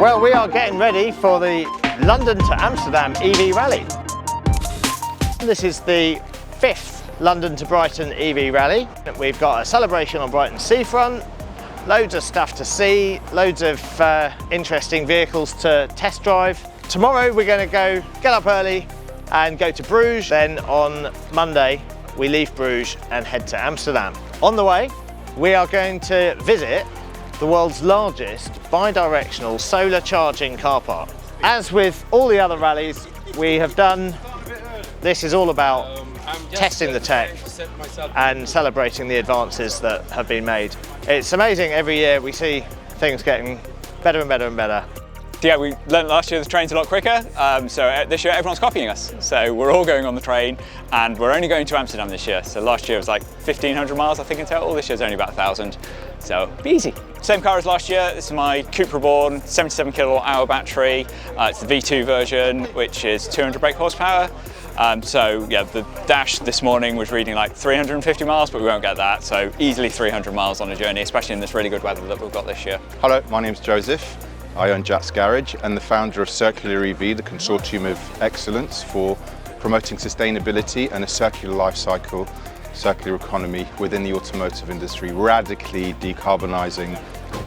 Well, we are getting ready for the London to Amsterdam EV Rally. This is the 5th London to Brighton EV Rally. We've got a celebration on Brighton seafront, loads of stuff to see, loads of interesting vehicles to test drive. Tomorrow we're going to get up early and go to Bruges. Then on Monday we leave Bruges and head to Amsterdam. On the way we are going to visit the world's largest bi-directional solar charging car park. As with all the other rallies we have done, this is all about testing the tech and celebrating the advances that have been made. It's amazing, every year we see things getting better and better and better. Yeah, we learned last year the train's a lot quicker, so this year everyone's copying us. So we're all going on the train and we're only going to Amsterdam this year. So last year was like 1,500 miles I think in total, this year's only about 1,000. So be easy. Same car as last year, this is my Coupe Reborn, 77 kilowatt hour battery. It's the V2 version, which is 200 brake horsepower. So yeah, the dash this morning was reading like 350 miles, but we won't get that. So easily 300 miles on a journey, especially in this really good weather that we've got this year. Hello, my name's Joseph. I own Jack's Garage and the founder of Circular EV, the consortium of excellence for promoting sustainability and a circular life cycle, circular economy within the automotive industry, radically decarbonising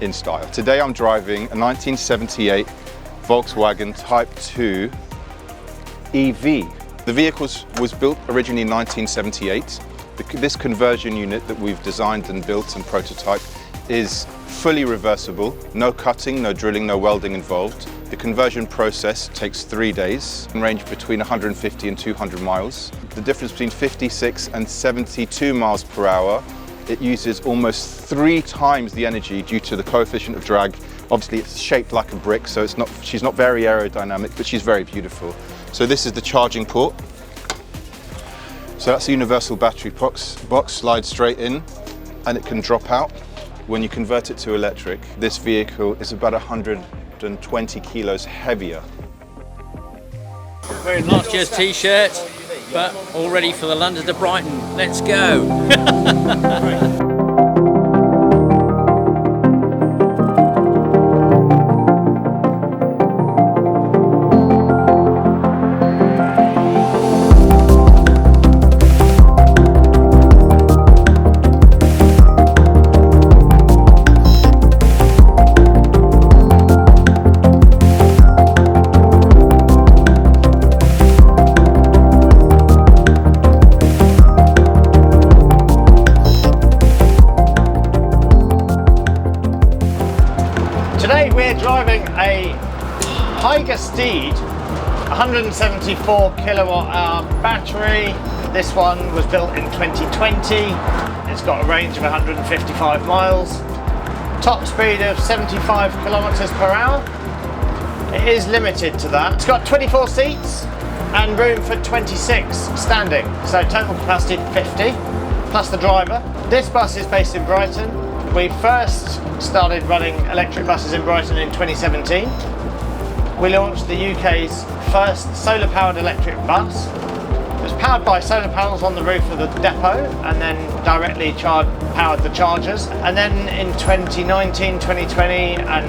in style. Today I'm driving a 1978 Volkswagen Type 2 EV. The vehicle was built originally in 1978. This conversion unit that we've designed and built and prototyped is fully reversible, no cutting, no drilling, no welding involved. The conversion process takes 3 days and range between 150 and 200 miles. The difference between 56 and 72 miles per hour, it uses almost 3 times the energy due to the coefficient of drag. Obviously it's shaped like a brick, so she's not very aerodynamic, but she's very beautiful. So this is the charging port. So that's the universal battery box, slides straight in and it can drop out. When you convert it to electric, this vehicle is about 120 kilos heavier. Wearing last year's t-shirt, but all ready for the London to Brighton. Let's go! Today we're driving a Steed 174 kilowatt hour battery. This one was built in 2020. It's got a range of 155 miles, top speed of 75 kilometers per hour. It is limited to that. It's got 24 seats and room for 26 standing, so total capacity 50 plus the driver. This bus is based in Brighton. We first started running electric buses in Brighton in 2017. We launched the UK's first solar-powered electric bus. It was powered by solar panels on the roof of the depot and then directly powered the chargers. And then in 2019, 2020 and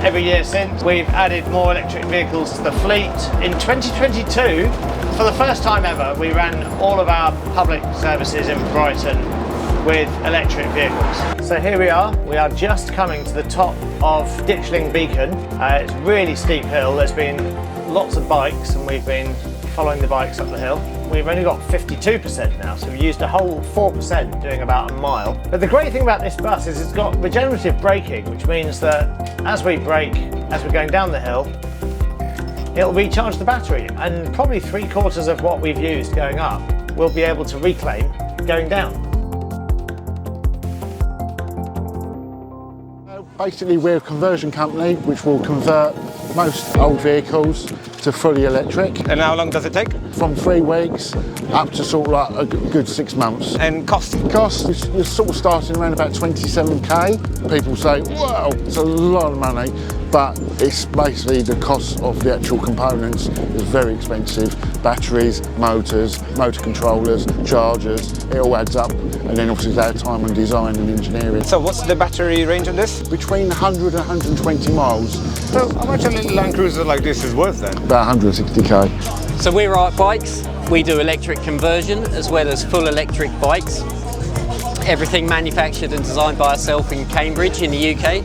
every year since, we've added more electric vehicles to the fleet. In 2022, for the first time ever, we ran all of our public services in Brighton with electric vehicles. So here we are just coming to the top of Ditchling Beacon. It's a really steep hill, there's been lots of bikes and we've been following the bikes up the hill. We've only got 52% now, so we've used a whole 4% doing about a mile. But the great thing about this bus is it's got regenerative braking, which means that as we brake, as we're going down the hill, it'll recharge the battery, and probably 3/4 of what we've used going up we'll be able to reclaim going down. Basically, we're a conversion company which will convert most old vehicles to fully electric. And how long does it take? From 3 weeks up to sort of like a good 6 months. And cost? Cost is you're sort of starting around about 27k. People say, wow, it's a lot of money. but it's basically the cost of the actual components is very expensive. Batteries, motors, motor controllers, chargers, it all adds up. And then obviously their time on design and engineering. So what's the battery range on this? Between 100 and 120 miles, So how much a little Land Cruiser like this is worth then? about 160k. So we're Art Bikes. We do electric conversion as well as full electric bikes. Everything manufactured and designed by ourselves in Cambridge in the UK.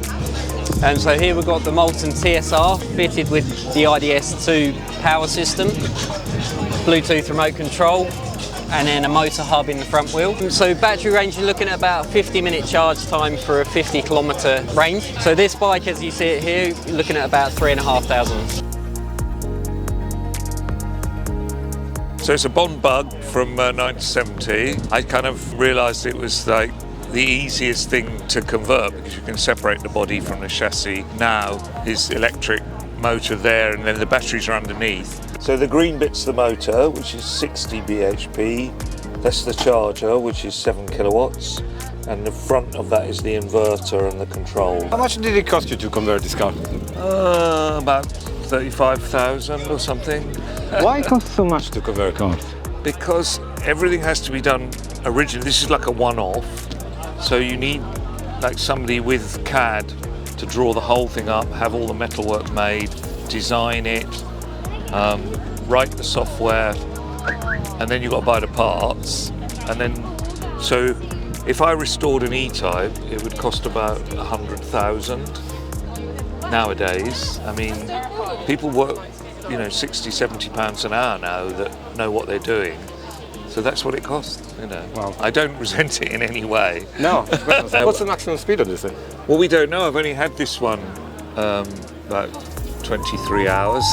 And so here we've got the Molten TSR fitted with the IDS2 power system, Bluetooth remote control, and then a motor hub in the front wheel. So battery range, you're looking at about 50-minute charge time for a 50-kilometre range. So this bike, as you see it here, you're looking at about 3,500. So it's a Bond bug from 1970. I kind of realised it was like the easiest thing to convert because you can separate the body from the chassis. Now is electric motor there and then the batteries are underneath. So the green bit's the motor, which is 60 bhp. That's the charger, which is 7 kilowatts. And the front of that is the inverter and the control. How much did it cost you to convert this car? About 35,000 or something. Why cost so much to convert cars? Because everything has to be done originally. This is like a one-off. So you need like somebody with CAD to draw the whole thing up, have all the metalwork made, design it, write the software, and then you've got to buy the parts. And then, so if I restored an E-Type, it would cost about 100,000 nowadays. I mean, people work, 60, 70 pounds an hour now that know what they're doing. So that's what it costs, Wow. I don't resent it in any way. No. What's the maximum speed of this thing? Well, we don't know. I've only had this one about 23 hours.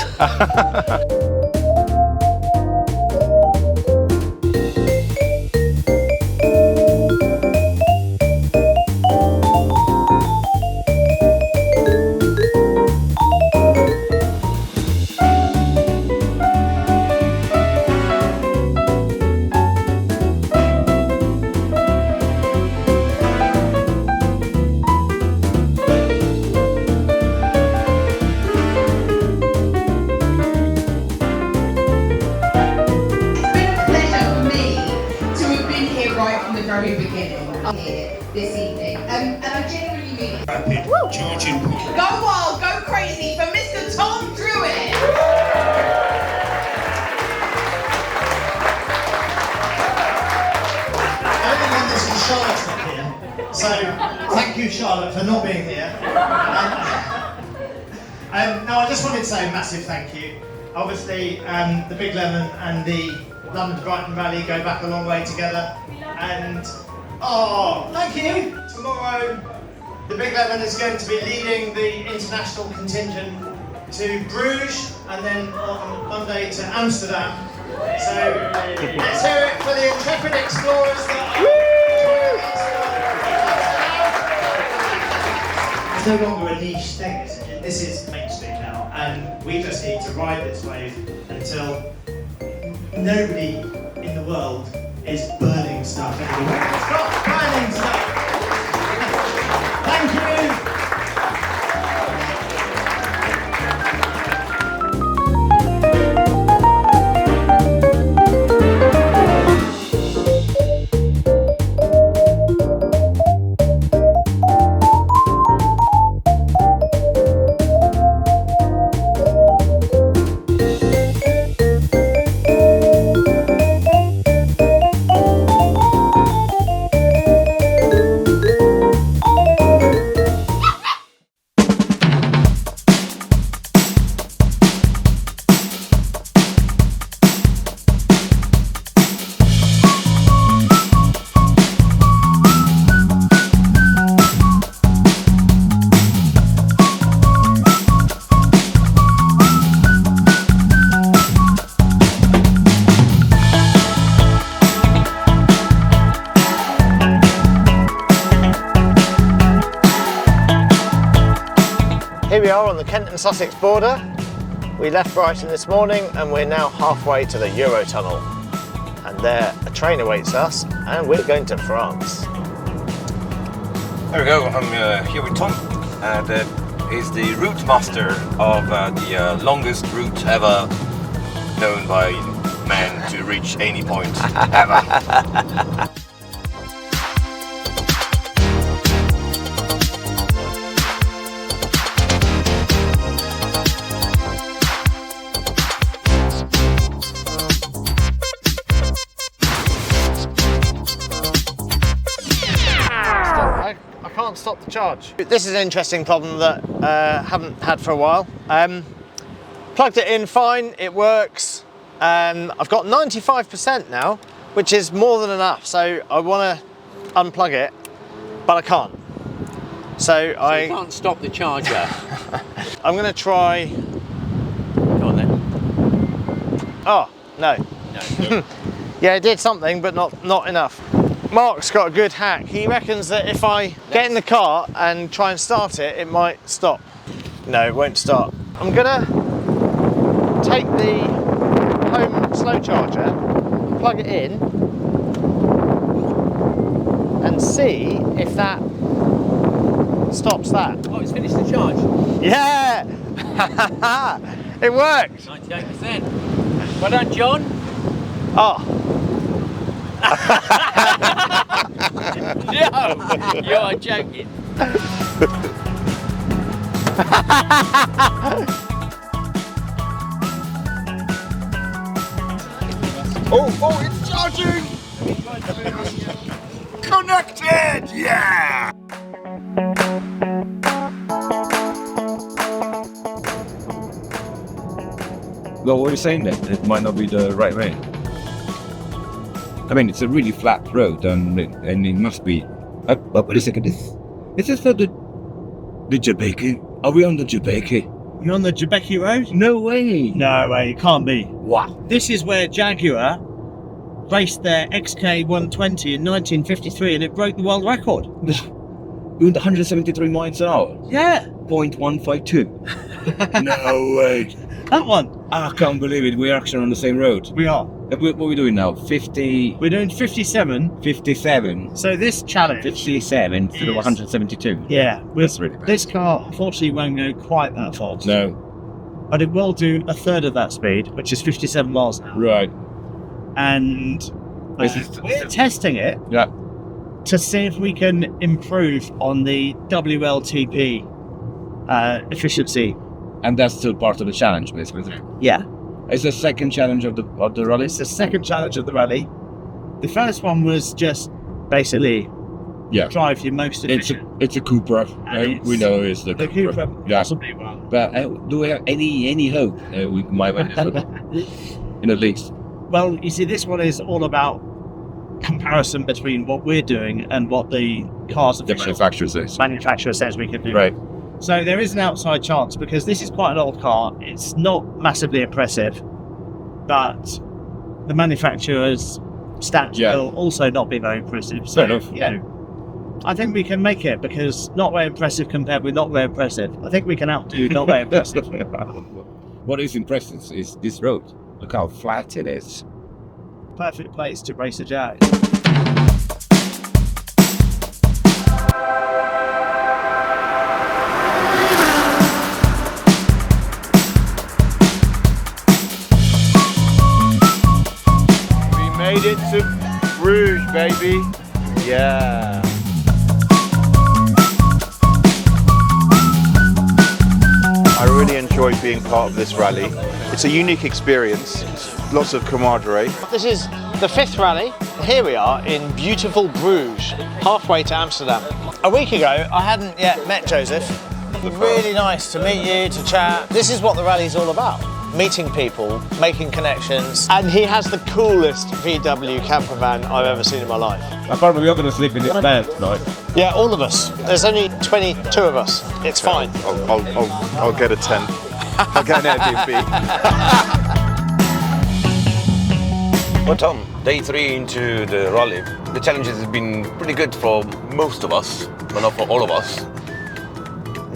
very beginning here this evening. And I genuinely mean it. Rapid charging. Go wild, go crazy for Mr. Tom Druitt! Everyone, this is Charlotte's not here, so thank you, Charlotte, for not being here. No, I just wanted to say a massive thank you. Obviously, the Big Lemon and the London to Brighton Rally go back a long way together. And, oh, thank you! Tomorrow, the Big Lemon is going to be leading the international contingent to Bruges and then on Monday to Amsterdam. So, let's hear it for the intrepid explorers that are It's no longer a niche thing, this is mainstream now, and we just need to ride this wave until nobody in the world is burning stuff anymore. Stop burning stuff! Thank you! Here we are on the Kent and Sussex border. We left Brighton this morning and we're now halfway to the Eurotunnel. And there a train awaits us and we're going to France. There we go, I'm here with Tom, and is the route master of the longest route ever known by man to reach any point ever. I can't stop the charge. This is an interesting problem that I haven't had for a while. Plugged it in fine, it works. I've got 95% now, which is more than enough. So I want to unplug it, but I can't. So You can't stop the charger. I'm going to try. Go on then. Oh, no. No. Yeah, it did something, but not enough. Mark's got a good hack. He reckons that if I get in the car and try and start it, it might stop. No, it won't start. I'm gonna take the home slow charger, plug it in, and see if that stops that. Oh, it's finished the charge. Yeah! It worked! 98%. Well done, John. Oh. No, you are joking. Oh, it's charging! Connected! Yeah! Well, what are you saying then? It might not be the right way. I mean, it's a really flat road, and it must be. But wait a second, is this not the Jamaica? Are we on the Jamaica? You're on the Jebeki Road? No way! No way, it can't be. What? This is where Jaguar raced their XK120 in 1953 and it broke the world record. Doing 173 miles an hour. Yeah. 0.152. No way! That one. I can't believe it. We're actually on the same road. We are. What are we doing now? 50. We're doing 57. 57. So this challenge. 57 instead of 172. Yeah. That's really bad. This car unfortunately won't go quite that fast. No. But it will do a third of that speed, which is 57 miles an hour. Right. And we're testing it Yeah. to see if we can improve on the WLTP efficiency. And that's still part of the challenge, basically. Yeah. It's the second challenge of the rally. It's the second challenge of the rally. The first one was just basically drive your most efficient. It's a Cooper. We know it's the Cooper. Yeah. Possibly one. But do we have any hope we might win this one? In at least. Well, you see, this one is all about comparison between what we're doing and what the cars The manufacturer says we can do. Right. So there is an outside chance because this is quite an old car. It's not massively impressive, but the manufacturer's stats will also not be very impressive. So, Fair enough. you know, I think we can make it because not very impressive compared with not very impressive. I think we can outdo not very impressive. What is impressive is this road. Look how flat it is. Perfect place to race a Jag. Made it to Bruges, baby. Yeah. I really enjoy being part of this rally. It's a unique experience, lots of camaraderie. This is the 5th rally. Here we are in beautiful Bruges, halfway to Amsterdam. A week ago, I hadn't yet met Joseph. Really nice to meet you, to chat. This is what the rally's all about. Meeting people, making connections, and he has the coolest VW camper van I've ever seen in my life. Apparently we are going to sleep in this van tonight. Yeah, all of us. There's only 22 of us. It's fine. I'll get a tent. I'll get an Airbnb. Well, Tom, day 3 into the rally. The challenges have been pretty good for most of us, but not for all of us.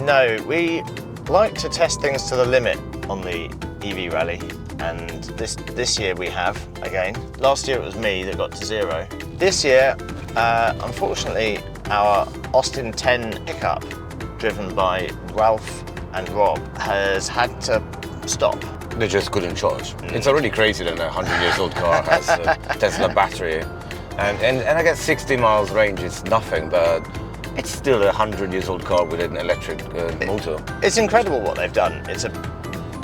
No, we like to test things to the limit on the EV rally, and this year we have again. Last year it was me that got to 0. This year, unfortunately, our Austin 10 pickup driven by Ralph and Rob, has had to stop. They just couldn't charge. It's already crazy that a 100 years old car has a Tesla battery. And I guess 60 miles range is nothing, but it's still a 100 years old car with an electric motor. It's incredible what they've done. It's a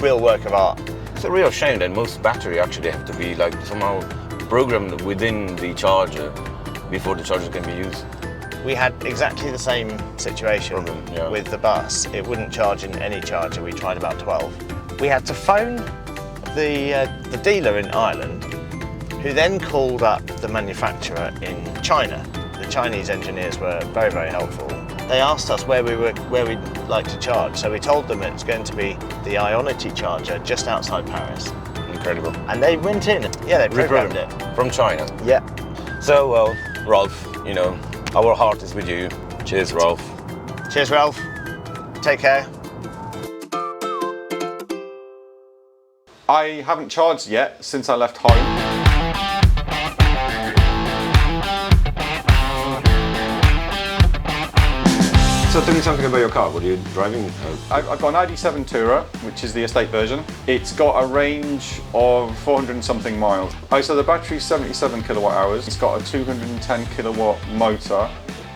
real work of art. It's a real shame that most battery actually have to be like somehow programmed within the charger before the charger can be used. We had exactly the same situation with the bus. It wouldn't charge in any charger. We tried about 12. We had to phone the dealer in Ireland, who then called up the manufacturer in China. The Chinese engineers were very, very helpful. They asked us where we'd like to charge, so we told them it's going to be the Ionity charger just outside Paris. Incredible. And they went in, they programmed it. From China? Yeah. So, well, Ralph, you know, our heart is with you. Cheers, Ralph. Cheers, Ralph. Take care. I haven't charged yet since I left home. So tell me something about your car. What are you driving? I've got an ID.7 Tourer, which is the estate version. It's got a range of 400 and something miles. So the battery's 77 kilowatt hours. It's got a 210 kilowatt motor,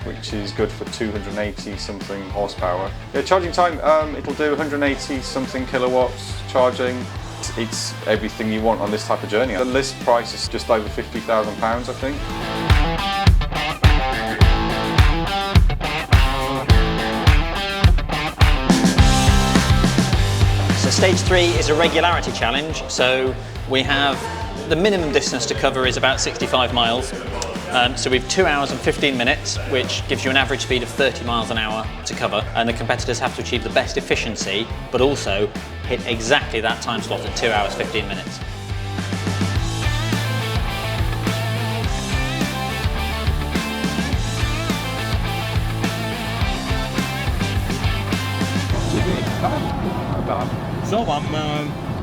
which is good for 280 something horsepower. Yeah, charging time, it'll do 180 something kilowatts charging. It's everything you want on this type of journey. The list price is just over £50,000, I think. So stage 3 is a regularity challenge. So we have the minimum distance to cover is about 65 miles. So we've 2 hours and 15 minutes, which gives you an average speed of 30 miles an hour to cover. And the competitors have to achieve the best efficiency, but also hit exactly that time slot at 2 hours 15 minutes. So I'm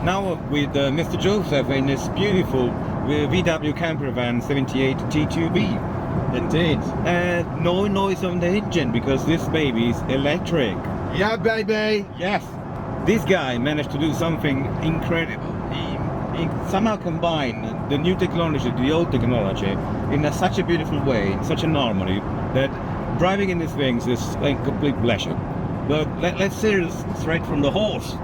now with Mr. Joseph in this beautiful VW camper van 78 T2B. Indeed. No noise on the engine because this baby is electric. Yeah, baby. Yes. This guy managed to do something incredible. He somehow combined the new technology, the old technology, in such a beautiful way, in such an harmony, that driving in these things is a complete pleasure. But let's hear it straight from the horse.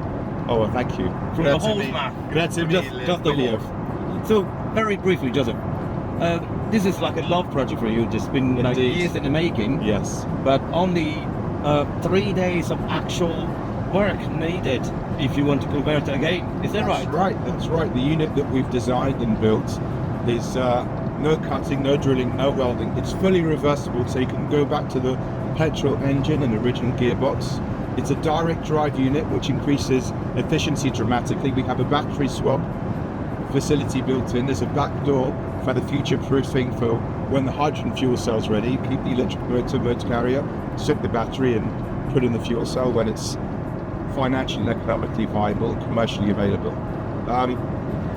Oh, thank you. From the horse, man. Just the horse. So, very briefly, Joseph, this is like a love project for you. It's been years in the making. Yes. But only 3 days of actual work needed if you want to convert again. Is that right? That's right. The unit that we've designed and built is no cutting, no drilling, no welding. It's fully reversible, so you can go back to the petrol engine and the original gearbox. It's a direct drive unit which increases efficiency dramatically. We have a battery swap facility built in. There's a back door for the future proofing for when the hydrogen fuel cell's ready. Keep the electric motor carrier, set the battery and put in the fuel cell when it's financially and economically viable, commercially available.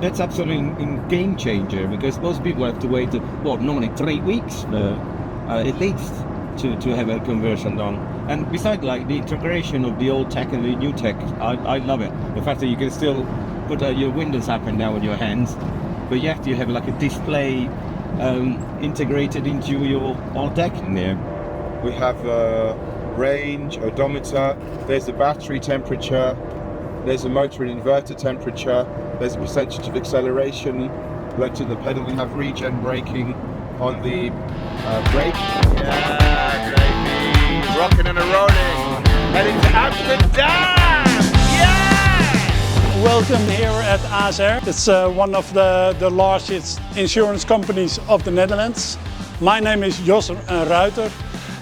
That's absolutely a game changer because most people have to wait, normally 3 weeks at least to have a conversion done. And besides like the integration of the old tech and the new tech, I love it. The fact that you can still put your windows up and down with your hands, but yet you have like a display integrated into your old deck in there. We have range, odometer, there's the battery temperature, there's a motor and inverter temperature, there's a percentage of acceleration led to the pedal. We have regen braking on the brake. Yeah, baby, rocking and a-rolling, heading to Amsterdam, yeah! Welcome here at ASR. It's one of the largest insurance companies of the Netherlands. My name is Jos Ruiter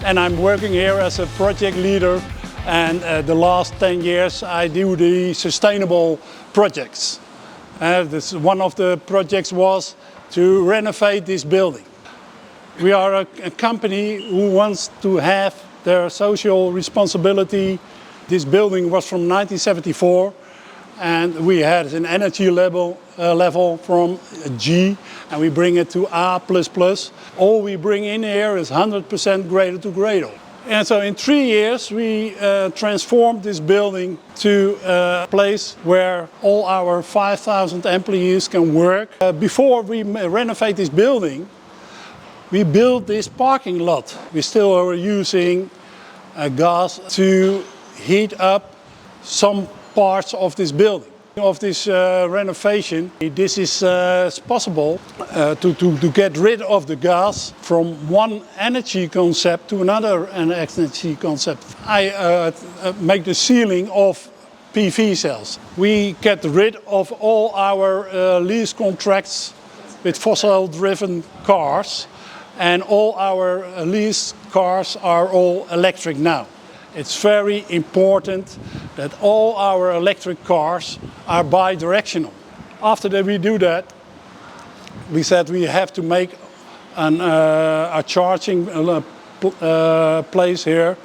and I'm working here as a project leader, and the last 10 years I do the sustainable projects. One of the projects was to renovate this building. We are a company who wants to have their social responsibility. This building was from 1974 and we had an energy level from G and we bring it to A++. All we bring in here is 100% Gradle to Gradle. And so in 3 years we transformed this building to a place where all our 5,000 employees can work. Before we renovate this building, we built this parking lot. We still are using gas to heat up some parts of this building. Of this renovation, this is possible to get rid of the gas from one energy concept to another energy concept. I make the ceiling of PV cells. We get rid of all our lease contracts with fossil-driven cars, and all our lease cars are all electric now. It's very important that all our electric cars are bi-directional. After that we do that, we said we have to make a charging place here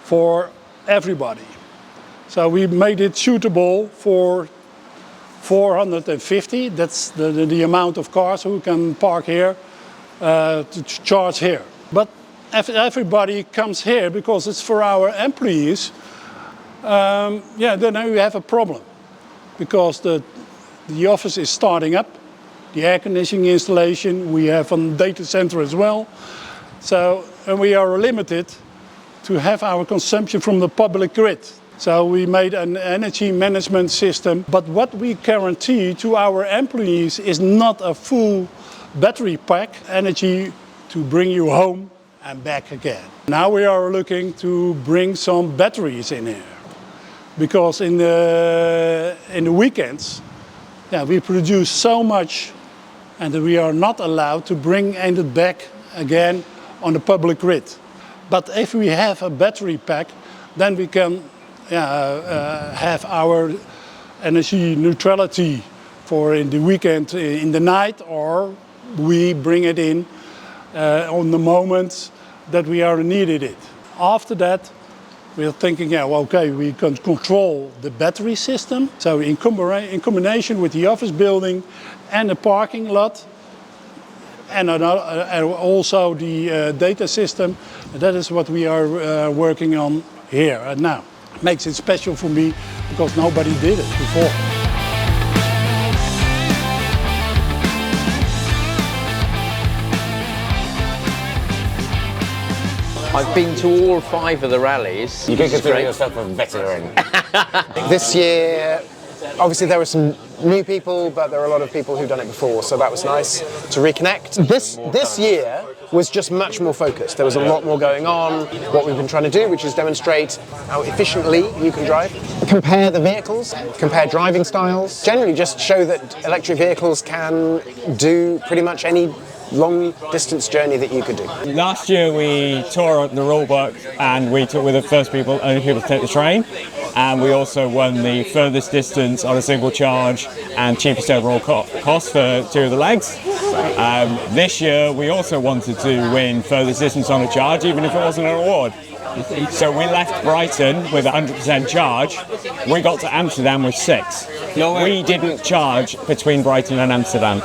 for everybody. So we made it suitable for 450, that's the amount of cars who can park here to charge here. But if everybody comes here because it's for our employees, then we have a problem. Because the office is starting up, the air conditioning installation, we have a data center as well. So and we are limited to have our consumption from the public grid. So we made an energy management system, but what we guarantee to our employees is not a full battery pack energy to bring you home and back again. Now we are looking to bring some batteries in here, because in the weekends, we produce so much, and we are not allowed to bring it back again on the public grid. But if we have a battery pack, then we can have our energy neutrality for in the weekend, in the night, or we bring it in on the moments that we are needed it. After that, we're thinking, we can control the battery system. So in combination with the office building and the parking lot, and also the data system, that is what we are working on here and now. Makes it special for me because nobody did it before. I've been to all 5 of the rallies. You can consider yourself a veteran. This year, obviously there were some new people, but there were a lot of people who've done it before, so that was nice to reconnect. This year was just much more focused. There was a lot more going on. What we've been trying to do, which is demonstrate how efficiently you can drive. Compare the vehicles, compare driving styles. Generally just show that electric vehicles can do pretty much any long distance journey that you could do. Last year we tore the rule book and we took with the only people to take the train, and we also won the furthest distance on a single charge and cheapest overall cost for 2 of the legs. This year we also wanted to win furthest distance on a charge, even if it wasn't an award. So we left Brighton with 100% charge. We got to Amsterdam with 6. We didn't charge between Brighton and Amsterdam.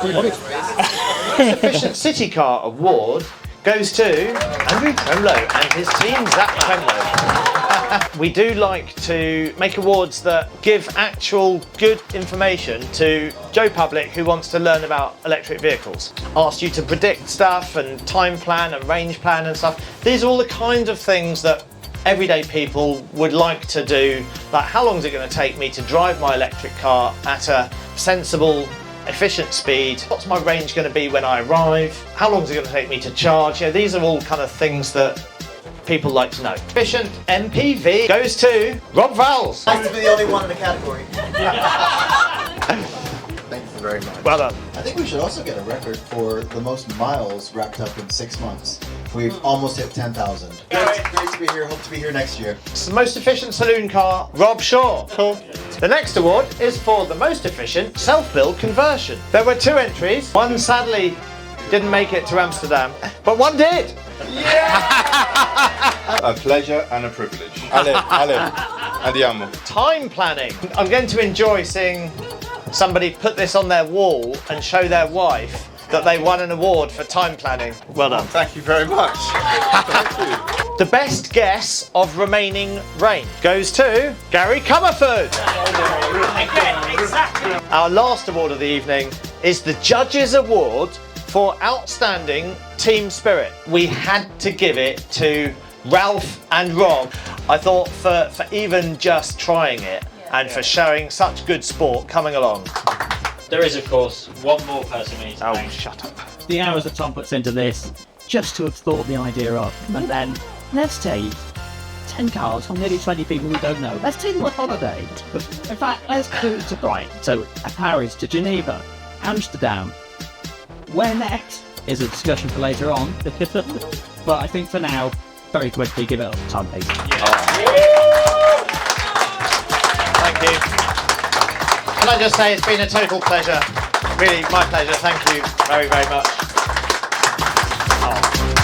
Efficient City Car Award goes to Andrew Tremlow and his team, Zach Tremlow. We do like to make awards that give actual good information to Joe Public who wants to learn about electric vehicles. Ask you to predict stuff and time plan and range plan and stuff. These are all the kinds of things that everyday people would like to do, like how long is it going to take me to drive my electric car at a sensible, efficient speed? What's my range going to be when I arrive? How long is it going to take me to charge? These are all kind of things that people like to know. Efficient MPV goes to Rob Vowles. Nice to be the only one in the category. Thank you very much. Well done. I think we should also get a record for the most miles racked up in 6 months. We've almost hit 10,000. Great to be here. Hope to be here next year. It's the most efficient saloon car, Rob Shaw. Cool. The next award is for the most efficient self-build conversion. There were 2 entries. One sadly didn't make it to Amsterdam, but one did. A pleasure and a privilege. Ale, andiamo. Time planning. I'm going to enjoy seeing somebody put this on their wall and show their wife that they won an award for time planning. Well done. Thank you very much. Thank you. The best guess of remaining range goes to Gary Comerford. Our last award of the evening is the Judges' Award for Outstanding Team Spirit. We had to give it to Ralph and Rob. I thought for even just trying it and for showing such good sport coming along. There is, of course, one more person we need to thank. Shut up. The hours that Tom puts into this, just to have thought the idea up. And then, let's take 10 cars from nearly 20 people we don't know. Let's take them on holiday. In fact, let's do it to Brighton. So, Paris to Geneva, Amsterdam. Where next is a discussion for later on. But I think for now, very quickly, give it up to Tom, please. Thank you. Can I just say it's been a total pleasure. Really, my pleasure. Thank you very, very much. Oh.